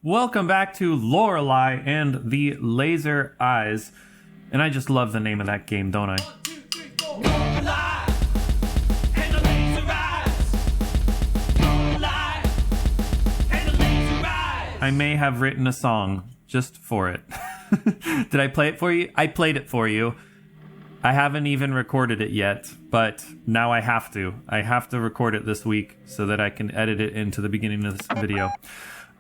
Welcome back to Lorelei and the Laser Eyes. And I just love the name of that game, don't I? 1, 2, 3, 4. Lorelei and the Laser Eyes. Lorelei and the Laser Eyes. I may have written a song just for it. Did I play it for you? I played it for you. I haven't even recorded it yet, but now I have to. I have to record it this week so that I can edit it into the beginning of this video.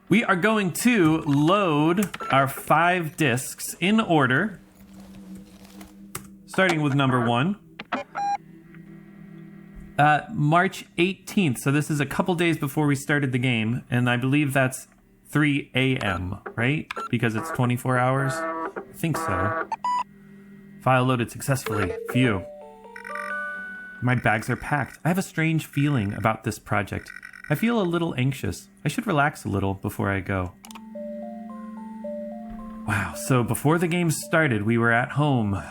We are going to load our 5 discs in order, starting with number 1. March 18th, so this is a couple days before we started the game, and I believe that's 3 a.m., right? Because it's 24 hours? I think so. File loaded successfully. Phew. My bags are packed. I have a strange feeling about this project. I feel a little anxious. I should relax a little before I go. Wow, so before the game started, we were at home.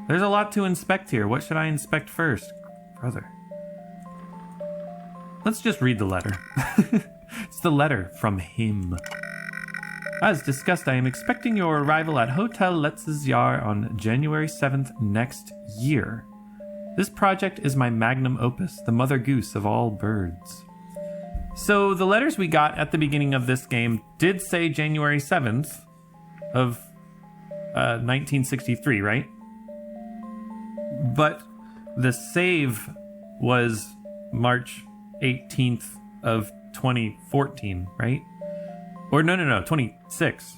There's a lot to inspect here. What should I inspect first? Brother. Let's just read the letter. It's the letter from him. As discussed, I am expecting your arrival at Hotel Letztes Jahr on January 7th next year. This project is my magnum opus, the mother goose of all birds. So the letters we got at the beginning of this game did say January 7th of 1963, right? But the save was March 18th of 2014, right? Or no, 26.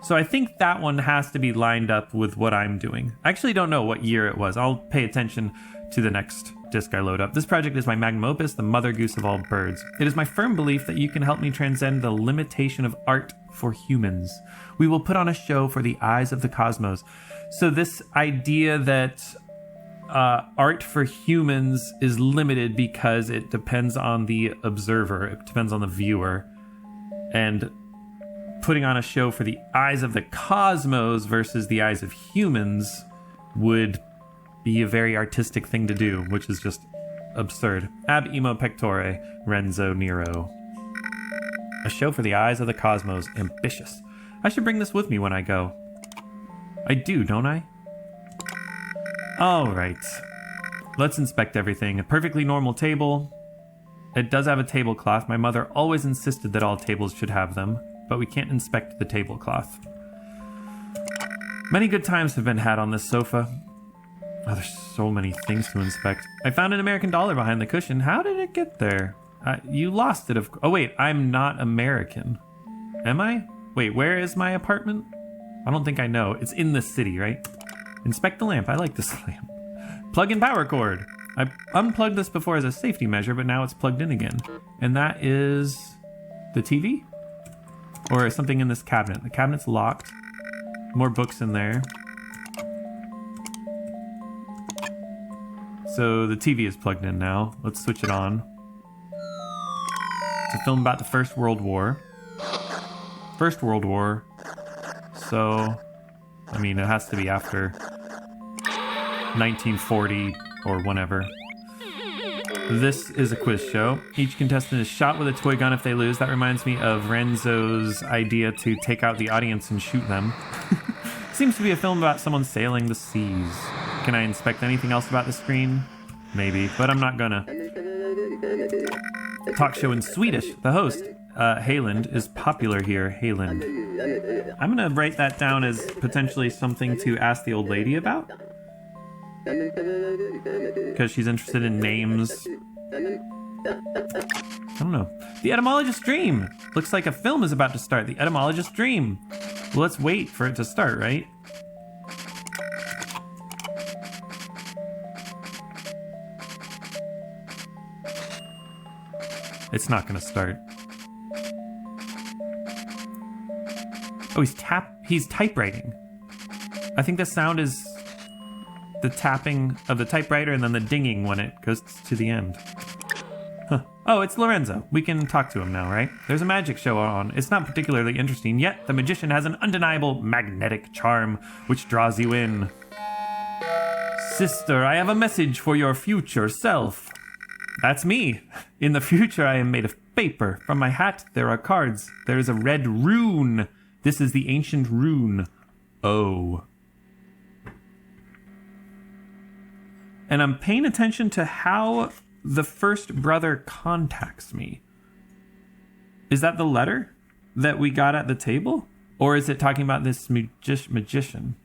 So I think that one has to be lined up with what I'm doing. I actually don't know what year it was. I'll pay attention to the next disc I load up. This project is my magnum opus, the mother goose of all birds. It is my firm belief that you can help me transcend the limitation of art for humans. We will put on a show for the eyes of the cosmos. So this idea that art for humans is limited because it depends on the observer. It depends on the viewer. And putting on a show for the eyes of the cosmos versus the eyes of humans would be a very artistic thing to do, which is just absurd. Ab imo pectore, Renzo Nero. A show for the eyes of the cosmos. Ambitious. I should bring this with me when I go. I do, don't I? Alright. Let's inspect everything. A perfectly normal table. It does have a tablecloth. My mother always insisted that all tables should have them, but we can't inspect the tablecloth. Many good times have been had on this sofa. Oh, there's so many things to inspect. I found an American dollar behind the cushion. How did it get there? You lost it, oh wait, I'm not American. Am I? Wait, where is my apartment? I don't think I know. It's in the city, right? Inspect the lamp. I like this lamp. Plug-in power cord. I unplugged this before as a safety measure, but now it's plugged in again. And that is the TV? Or something in this cabinet. The cabinet's locked. More books in there. So the TV is plugged in now. Let's switch it on. It's a film about the First World War. First World War. So, I mean, it has to be after 1940 or whenever. This is a quiz show. Each contestant is shot with a toy gun if they lose. That reminds me of Renzo's idea to take out the audience and shoot them. Seems to be a film about someone sailing the seas. Can I inspect anything else about the screen? Maybe, but I'm not gonna. Talk show in Swedish. The host, Hayland, is popular here. Hayland. I'm gonna write that down as potentially something to ask the old lady about. Because she's interested in names. I don't know. The Etymologist's Dream. Looks like a film is about to start. The Etymologist's Dream. Well, let's wait for it to start, right? It's not gonna start. Oh, he's typewriting. I think the sound is the tapping of the typewriter and then the dinging when it goes to the end. Huh. Oh, it's Lorenzo. We can talk to him now, right? There's a magic show on. It's not particularly interesting, yet the magician has an undeniable magnetic charm which draws you in. Sister, I have a message for your future self. That's me. In the future, I am made of paper. From my hat, there are cards. There is a red rune. This is the ancient rune O. And I'm paying attention to how the first brother contacts me. Is that the letter that we got at the table? Or is it talking about this magician?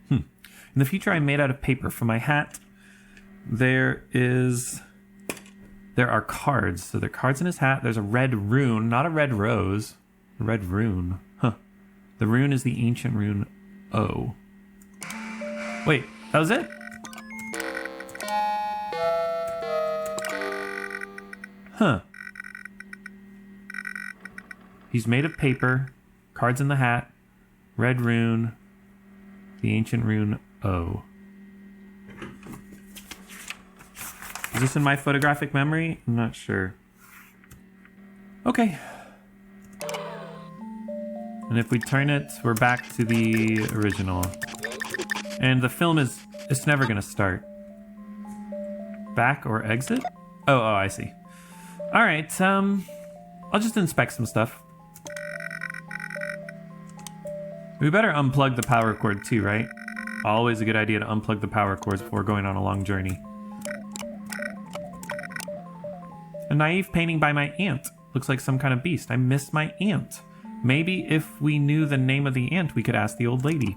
In the future, I'm made out of paper. From my hat, there are cards. So there are cards in his hat. There's a red rune, not a red rose. A red rune. Huh. The rune is the ancient rune O. Wait, that was it? Huh. He's made of paper, cards in the hat, red rune, the ancient rune O. Is this in my photographic memory? I'm not sure. Okay. And if we turn it, we're back to the original. And the film it's never gonna start. Back or exit? Oh, I see. All right, I'll just inspect some stuff. We better unplug the power cord too, right? Always a good idea to unplug the power cords before going on a long journey. A naive painting by my aunt. Looks like some kind of beast. I miss my aunt. Maybe if we knew the name of the aunt, we could ask the old lady.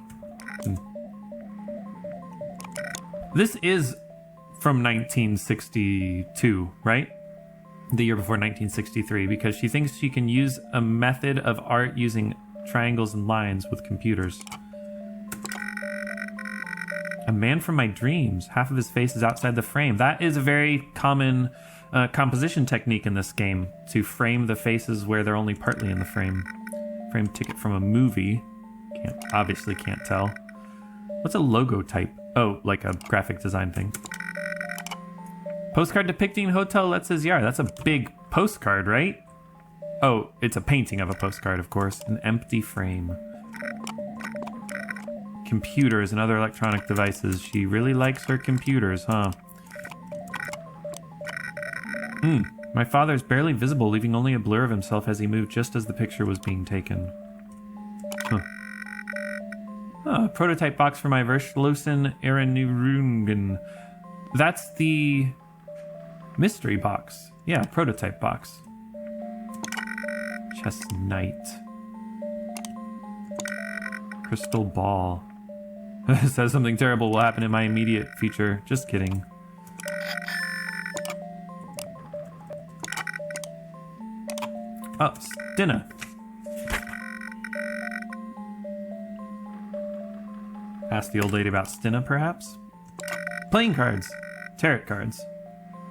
This is from 1962, right? The year before 1963, because she thinks she can use a method of art using triangles and lines with computers. A man from my dreams. Half of his face is outside the frame. That is a very common composition technique in this game, to frame the faces where they're only partly in the frame. Frame ticket from a movie. Obviously can't tell. What's a logo type? Oh, like a graphic design thing. Postcard depicting Hotel Letztes Jahr. That's a big postcard, right? Oh, it's a painting of a postcard, of course. An empty frame. Computers and other electronic devices. She really likes her computers, huh? My father's barely visible, leaving only a blur of himself as he moved just as the picture was being taken. Huh. Oh, a prototype box for my Verschlossen Erinnerungen. That's the mystery box. Yeah, prototype box. Chess Knight. Crystal ball. It says something terrible will happen in my immediate future. Just kidding. Oh, Stinna. Ask the old lady about Stinna, perhaps? Playing cards. Tarot cards.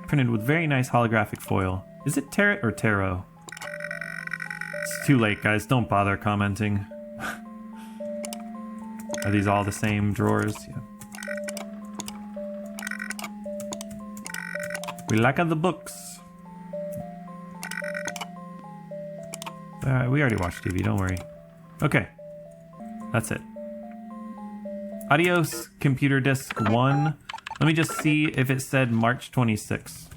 Printed with very nice holographic foil. Is it tarot or tarot? It's too late, guys. Don't bother commenting. Are these all the same drawers? Yeah. We lack the books. We already watched TV, don't worry. Okay. That's it. Adios, computer disk 1. Let me just see if it said March 26th.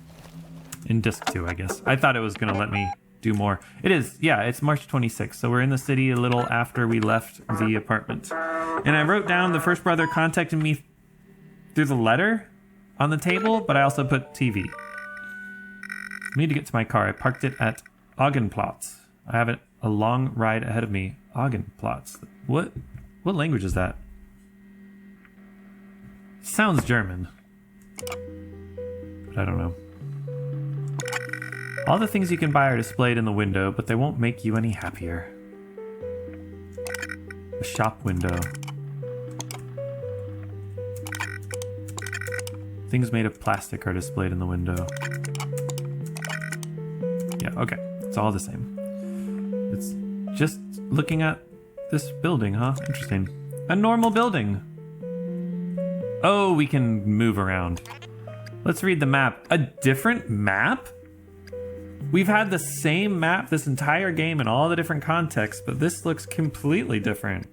In disk 2, I guess. I thought it was going to let me do more. It is. Yeah, it's March 26th. So we're in the city a little after we left the apartment. And I wrote down the first brother contacted me through the letter on the table, but I also put TV. I need to get to my car. I parked it at Augenplatz. I have a long ride ahead of me. Augenplatz. What language is that? Sounds German. But I don't know. All the things you can buy are displayed in the window, but they won't make you any happier. The shop window. Things made of plastic are displayed in the window. Yeah, okay. It's all the same. It's just looking at this building, huh? Interesting. A normal building. Oh, we can move around. Let's read the map. A different map? We've had the same map this entire game in all the different contexts, but this looks completely different.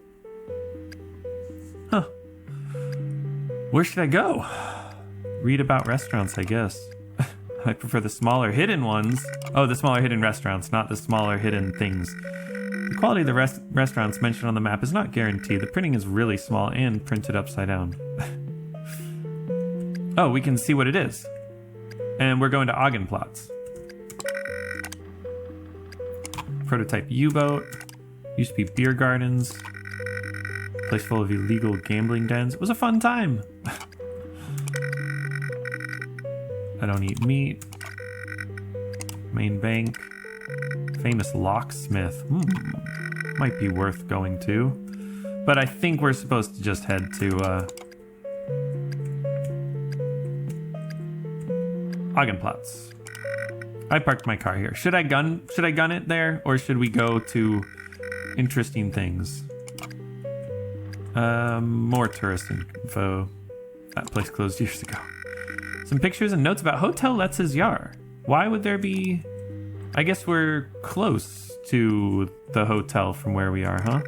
Huh. Where should I go? Read about restaurants, I guess. I prefer the smaller hidden ones. Oh, the smaller hidden restaurants, not the smaller hidden things. The quality of the restaurants mentioned on the map is not guaranteed. The printing is really small and printed upside down. Oh, we can see what it is. And we're going to Augenplatz. Prototype U-boat. Used to be beer gardens. Place full of illegal gambling dens. It was a fun time. I don't eat meat. Main bank. Famous locksmith. Might be worth going to. But I think we're supposed to just head to Augenplatz. I parked my car here. Should I gun it there, or should we go to interesting things? More tourist info. That place closed years ago. Some pictures and notes about Hotel Letztes Jahr. Why would there be... I guess we're close to the hotel from where we are, huh?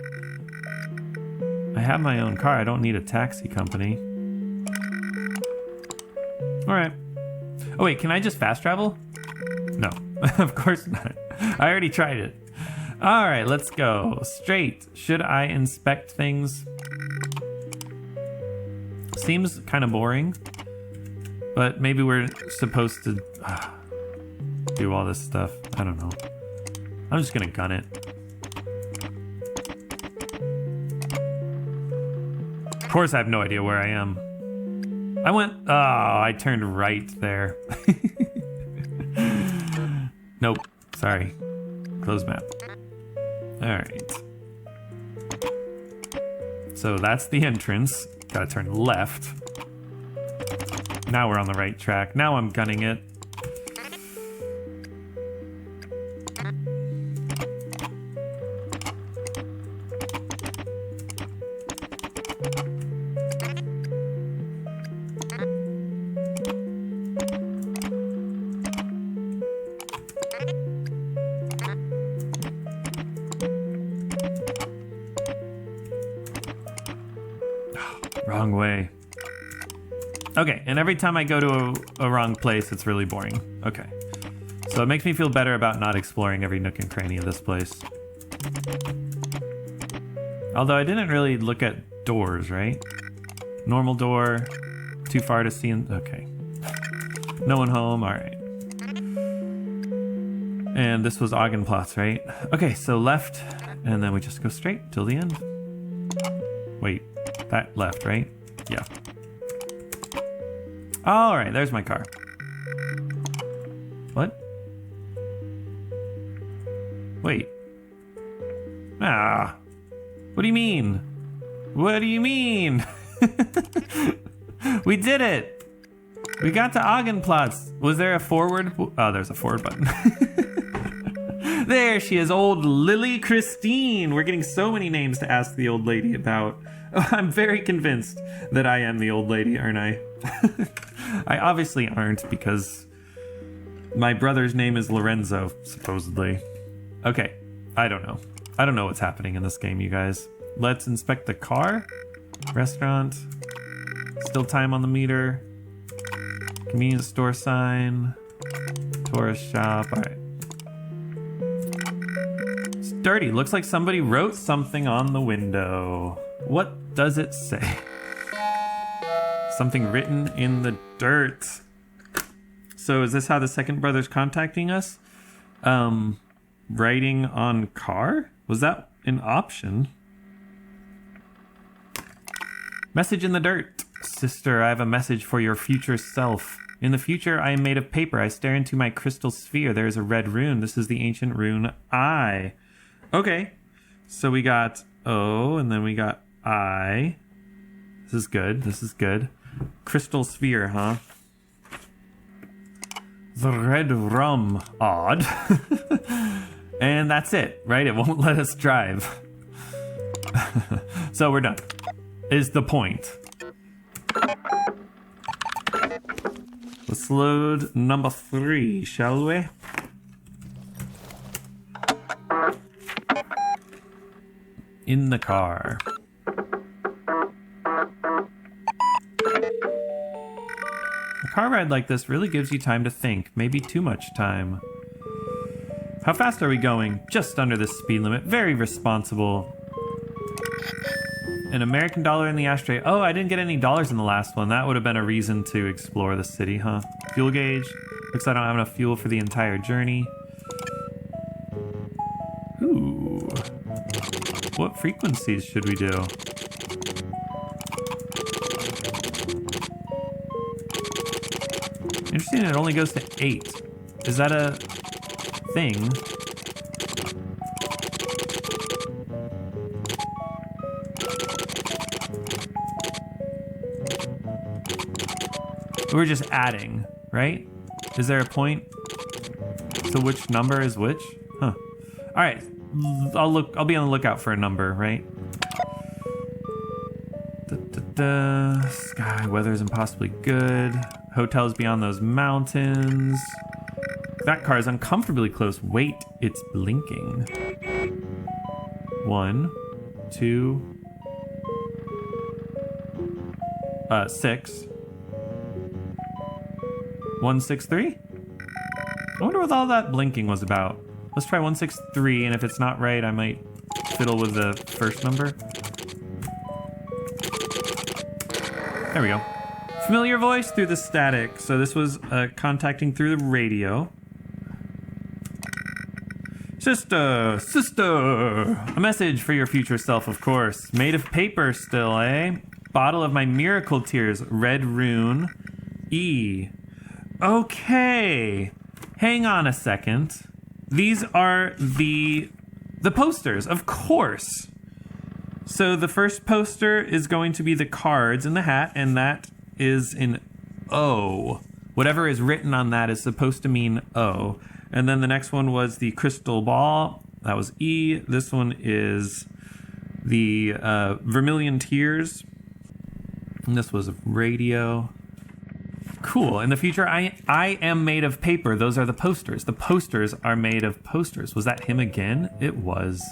I have my own car. I don't need a taxi company. Alright. Oh wait, can I just fast travel? No, of course not. I already tried it. Alright, let's go. Straight. Should I inspect things? Seems kind of boring. But maybe we're supposed to do all this stuff. I don't know. I'm just gonna gun it. Of course I have no idea where I am. I turned right there. Nope, sorry. Close map. Alright. So that's the entrance. Gotta turn left. Now we're on the right track. Now I'm gunning it. Wrong way. Okay, and every time I go to a wrong place, it's really boring. Okay. So it makes me feel better about not exploring every nook and cranny of this place. Although I didn't really look at doors, right? Normal door. Too far to see. Okay. No one home. All right. And this was Augenplatz, right? Okay, so left, and then we just go straight till the end. Wait, that left, right? Yeah. All right, there's my car. What? Wait. What do you mean? What do you mean? We did it. We got to Augenplatz. Was there a forward? Oh, there's a forward button. There she is, old Lily Christine. We're getting so many names to ask the old lady about. Oh, I'm very convinced that I am the old lady, aren't I? I obviously aren't, because my brother's name is Lorenzo, supposedly. Okay, I don't know. I don't know what's happening in this game, you guys. Let's inspect the car. Restaurant. Still time on the meter. Convenience store sign. Tourist shop. All right. It's dirty. Looks like somebody wrote something on the window. What does it say? Something written in the dirt. So is this how the second brother's contacting us? Writing on car? Was that an option? Message in the dirt. Sister, I have a message for your future self. In the future, I am made of paper. I stare into my crystal sphere. There is a red rune. This is the ancient rune I. Okay. So we got O, and then we got I. This is good. This is good. Crystal sphere, huh? The red rum. Odd. And that's it, right? It won't let us drive. So we're done. Is the point. Let's load number 3, shall we? In the car. The car ride like this really gives you time to think. Maybe too much time. How fast are we going? Just under the speed limit. Very responsible. An American dollar in the ashtray. Oh, I didn't get any dollars in the last one. That would have been a reason to explore the city, huh? Fuel gauge. Looks like I don't have enough fuel for the entire journey. Ooh. What frequencies should we do? Interesting, it only goes to 8. Is that a thing? We're just adding, right? Is there a point to which number is which? Huh. All right, I'll be on the lookout for a number, right? Sky weather is impossibly good. Hotels beyond those mountains. That car is uncomfortably close. Wait, it's blinking. 1, 2, 6. 163? I wonder what all that blinking was about. Let's try 163, and if it's not right, I might fiddle with the first number. There we go. Familiar voice through the static. So this was contacting through the radio. Sister! A message for your future self, of course. Made of paper still, eh? Bottle of my miracle tears. Red rune. E. Okay. Hang on a second. These are the posters, of course. So the first poster is going to be the cards in the hat, and that is in O. Whatever is written on that is supposed to mean O. And then the next one was the crystal ball. That was E. This one is the vermilion tears. And this was radio. Cool. In the future, I am made of paper. Those are the posters. The posters are made of posters. Was that him again? It was.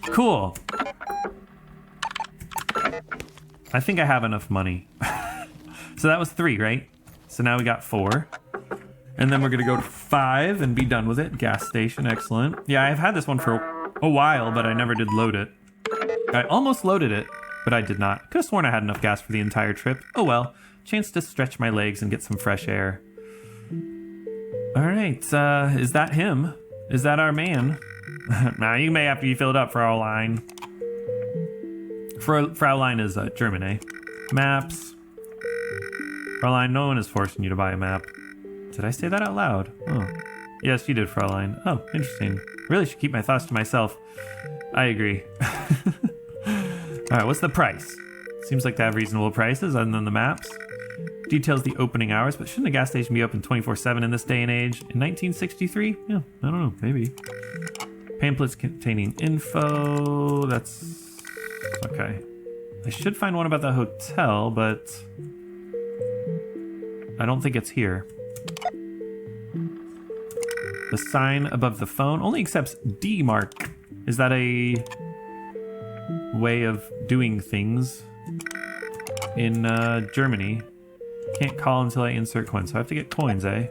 Cool. I think I have enough money. So that was 3, right? So now we got 4. And then we're going to go to 5 and be done with it. Gas station, excellent. Yeah, I've had this one for a while, but I never did load it. I almost loaded it, but I did not. Could have sworn I had enough gas for the entire trip. Oh well. Chance to stretch my legs and get some fresh air. All right, is that him? Is that our man? Nah, you may after you fill it up, Fraulein. Fraulein is German, eh? Maps. Fraulein, no one is forcing you to buy a map. Did I say that out loud? Oh. Yes, you did, Fraulein. Oh, interesting. Really should keep my thoughts to myself. I agree. All right, what's the price? Seems like they have reasonable prices other than the maps. Details the opening hours, but shouldn't a gas station be open 24/7 in this day and age? In 1963? Yeah, I don't know, maybe. Pamphlets containing info, that's... okay. I should find one about the hotel, but... I don't think it's here. The sign above the phone only accepts D mark. Is that a way of doing things in Germany? Can't call until I insert coins, so I have to get coins, eh?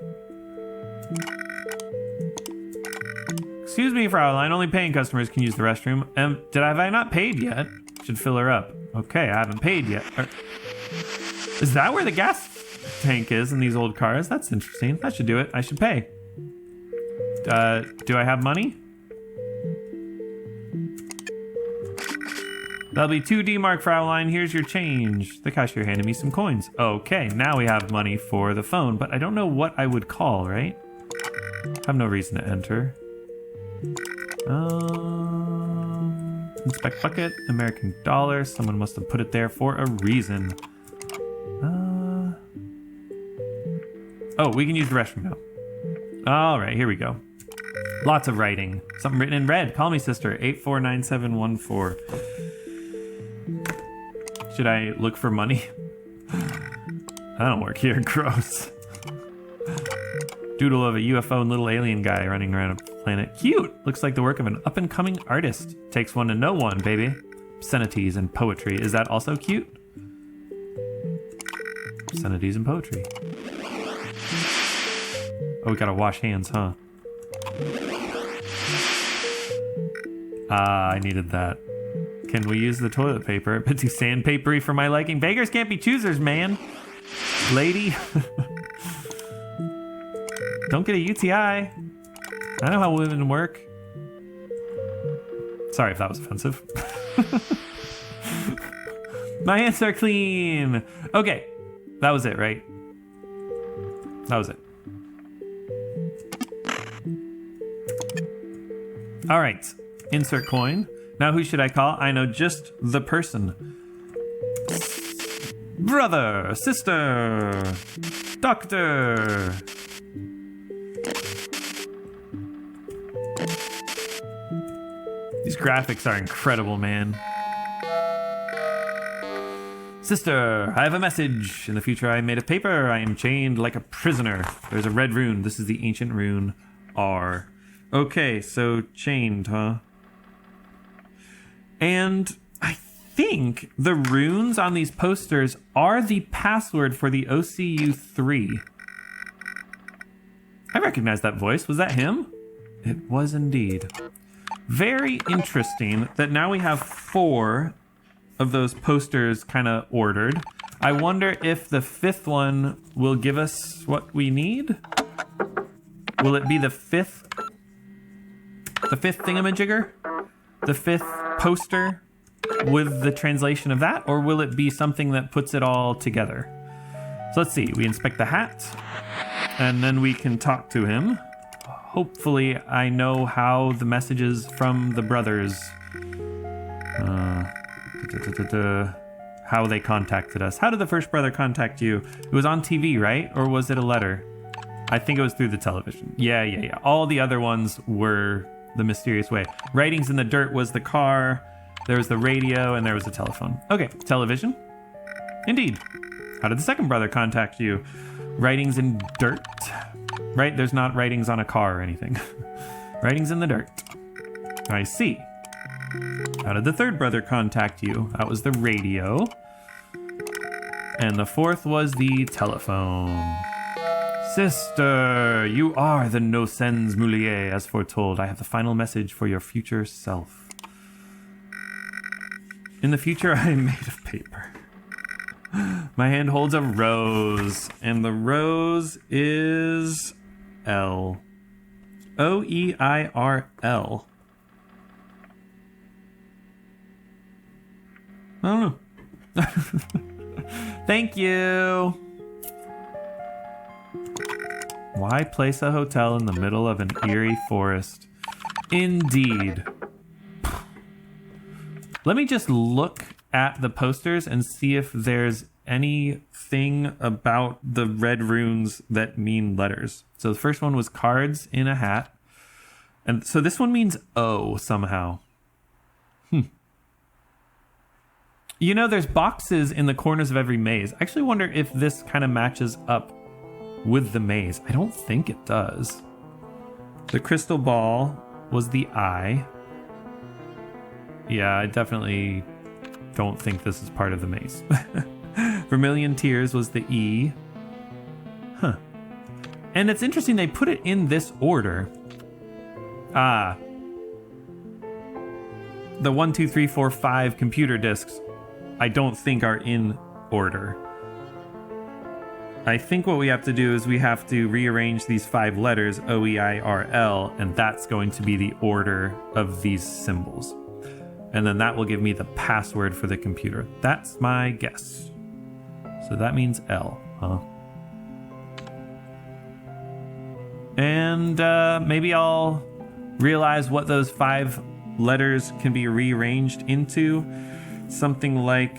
Excuse me, Fraulein, only paying customers can use the restroom. Have I not paid yet? Should fill her up. Okay, I haven't paid yet. Is that where the gas tank is in these old cars? That's interesting. That should do it. I should pay. Do I have money? That'll be 2 D-mark, Fraulein. Here's your change. The cashier handed me some coins. Okay, now we have money for the phone, but I don't know what I would call, right? I have no reason to enter. Inspect bucket, American dollar. Someone must have put it there for a reason. Oh, we can use the restroom now. All right, here we go. Lots of writing. Something written in red. Call me sister. 849714. Should I look for money? I don't work here. Gross. Doodle of a UFO and little alien guy running around a planet. Cute! Looks like the work of an up-and-coming artist. Takes one to know one, baby. Obscenities and poetry. Is that also cute? Obscenities and poetry. Oh, we gotta wash hands, huh? Ah, I needed that. Can we use the toilet paper? A bit too sandpapery for my liking. Beggars can't be choosers, man. Lady. Don't get a UTI. I know how women work. Sorry if that was offensive. My hands are clean. Okay, that was it, right? That was it. All right, insert coin. Now who should I call? I know just the person. Brother, sister, doctor. These graphics are incredible, man. Sister, I have a message. In the future I am made of paper. I am chained like a prisoner. There's a red rune. This is the ancient rune R. Okay, so chained, huh? And I think the runes on these posters are the password for the OCU 3. I recognize that voice. Was that him? It was indeed. Very interesting that now we have 4 of those posters kind of ordered. I wonder if the 5th one will give us what we need? Will it be the 5th thingamajigger? The 5th poster with the translation of that? Or will it be something that puts it all together? So let's see. We inspect the hat and then we can talk to him. Hopefully I know how the messages from the brothers how they contacted us. How did the first brother contact you? It was on TV, right? Or was it a letter? I think it was through the television. Yeah. All the other ones were the mysterious way. Writings in the dirt was the car. There was the radio and there was the telephone. Okay, television. Indeed. How did the second brother contact you? Writings in dirt. Right? There's not writings on a car or anything. Writings in the dirt. I see. How did the third brother contact you? That was the radio. And the 4th was the telephone. Sister, you are the no-sens mulier, as foretold. I have the final message for your future self. In the future, I am made of paper. My hand holds a rose, and the rose is L. O-E-I-R-L. I don't know. Thank you. Why place a hotel in the middle of an eerie forest? Indeed. Let me just look at the posters and see if there's anything about the red runes that mean letters. So the first one was cards in a hat. And so this one means O somehow. You know, there's boxes in the corners of every maze. I actually wonder if this kind of matches up with the maze. I don't think it does. The crystal ball was the I. Yeah, I definitely don't think this is part of the maze. Vermilion tears was the E. Huh. And it's interesting they put it in this order. Ah. The 1, 2, 3, 4, 5 computer disks I don't think are in order. I think what we have to do is we have to rearrange these 5 letters, O-E-I-R-L, and that's going to be the order of these symbols. And then that will give me the password for the computer. That's my guess. So that means L, huh? And maybe I'll realize what those 5 letters can be rearranged into. Something like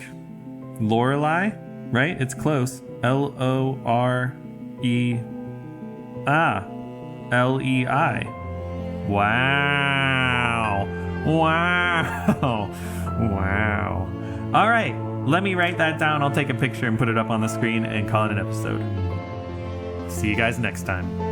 Lorelei, right? It's close. L-O-R-E... L-E-I. Wow. Wow. All right, let me write that down. I'll take a picture and put it up on the screen and call it an episode. See you guys next time.